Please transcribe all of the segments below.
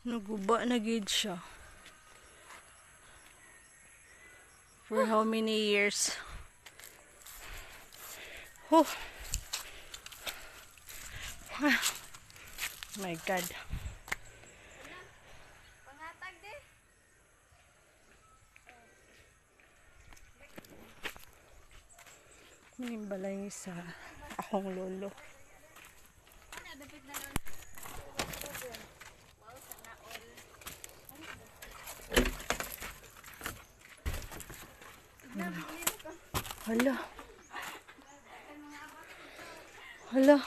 Naguba na gid siya. For how many years? Oh my God. Pangatag di. Nimbalay sa akong lolo. Ano dapat na nun? Wow, sana all. Hala. Hala.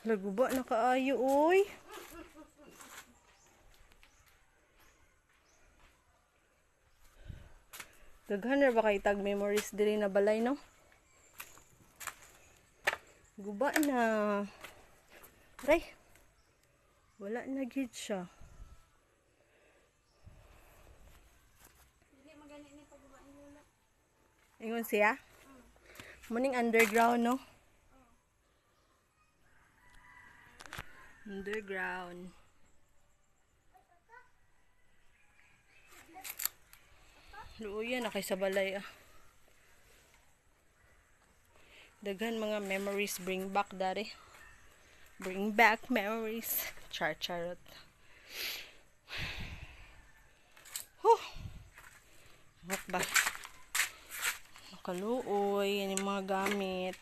Laguba na kaayo, oy. Daghan ra ba kay tag memories diri na balay, no? Guba na. Aray. Wala na gid siya. Dili magani ni pagguba ni Lola. Ingon siya? Muning underground, no? Underground. Luuyan na kay sa balay, ah. Daghan mga memories bring back dari. Bring back memories. Char-charot. Huh. What ba? Nakaluoy. Yan yung mga gamit.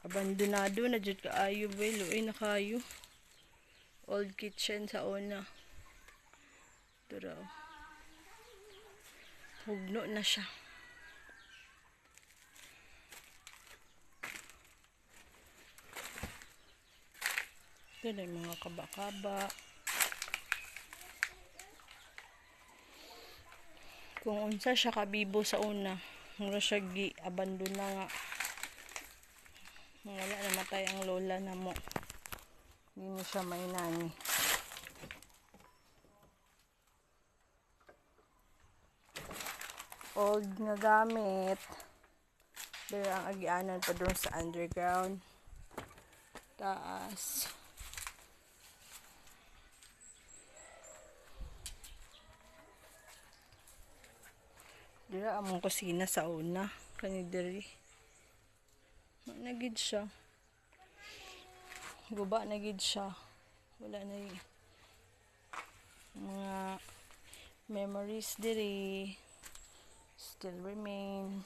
Abandonado na dyan kaayo. Luoy na kayo. Old kitchen sa una. Ito raw. Hugno na siya. Ito na yung mga kaba-kaba. Kung unsa siya kabibo sa una, mura siya gi-abandona nga. Wala namatay ang lola na mo. Hindi mo siya may nani. Old nga gamit. Pero ang agianan pa doon sa underground. Taas. Dira among kusina sa una. Kanidiri. Nagid siya. Guba nagid siya. Wala na yung mga memories diri. Still remain.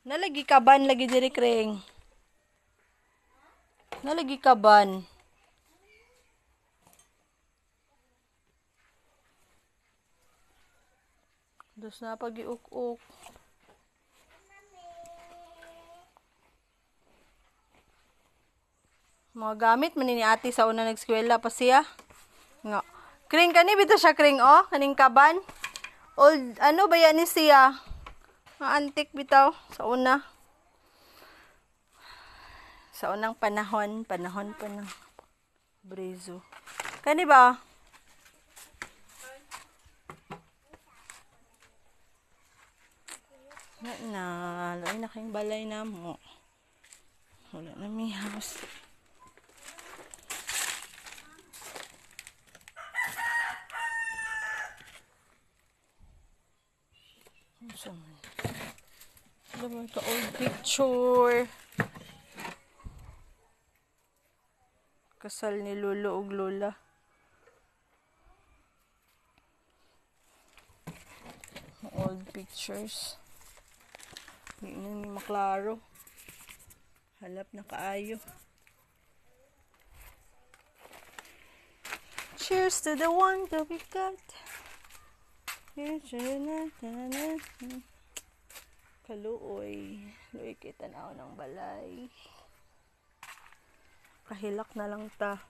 Nalagi kaban lagi diri kreng. Nalagi kaban. Dos na pag-iuk-uk. Mga gamit man ni ate sa una nag-eskwela pa siya. Nga. Kring kani bito siya kring oh, kaning kaban. Old ano ba yan ni siya? Mga antik bitaw sa una. Sa unang panahon pa ng Brezo. Kani ba? Na, loy na kayong balay na mo. Wala na may house. Alam mo ka old picture. Kasal ni lolo ug lola. Old pictures. Hindi na maklaro. Halap na kaayo. Cheers to the one that we got. Kaluoy. Luoy kita na ako ng balay. Kahilak na lang ta.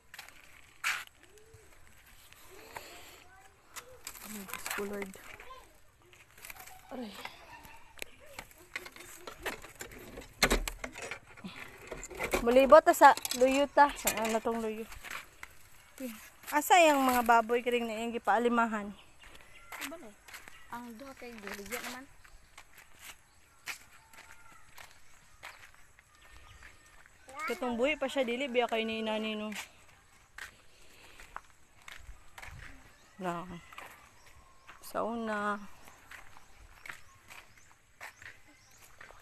Diyos ko Lord. Aray. Mulibot ta sa luyo ta. Saan na tong luyo? Asa yung mga baboy karing na yung gipaalimahan? Ano ba no? Ang duha kay giligya naman. Katong buhi pa siya, dili biya kay ni inani no. Na. Sauna.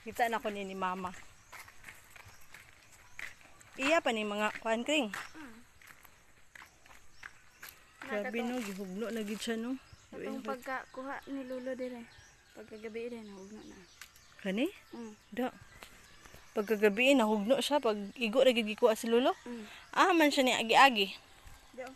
Kita na ko ni mama. Iya pa ni mga kuan kring. Grabe no, gihugno na gid siya no. Itong pagkakuha ni Lolo dire. Pagkagabi din, hugno na. Kani? Mm. Da. Pagkagabi nahugno siya pag igo ra gid gikuha si lolo. Ah man siya ni agi-agi. Diyo.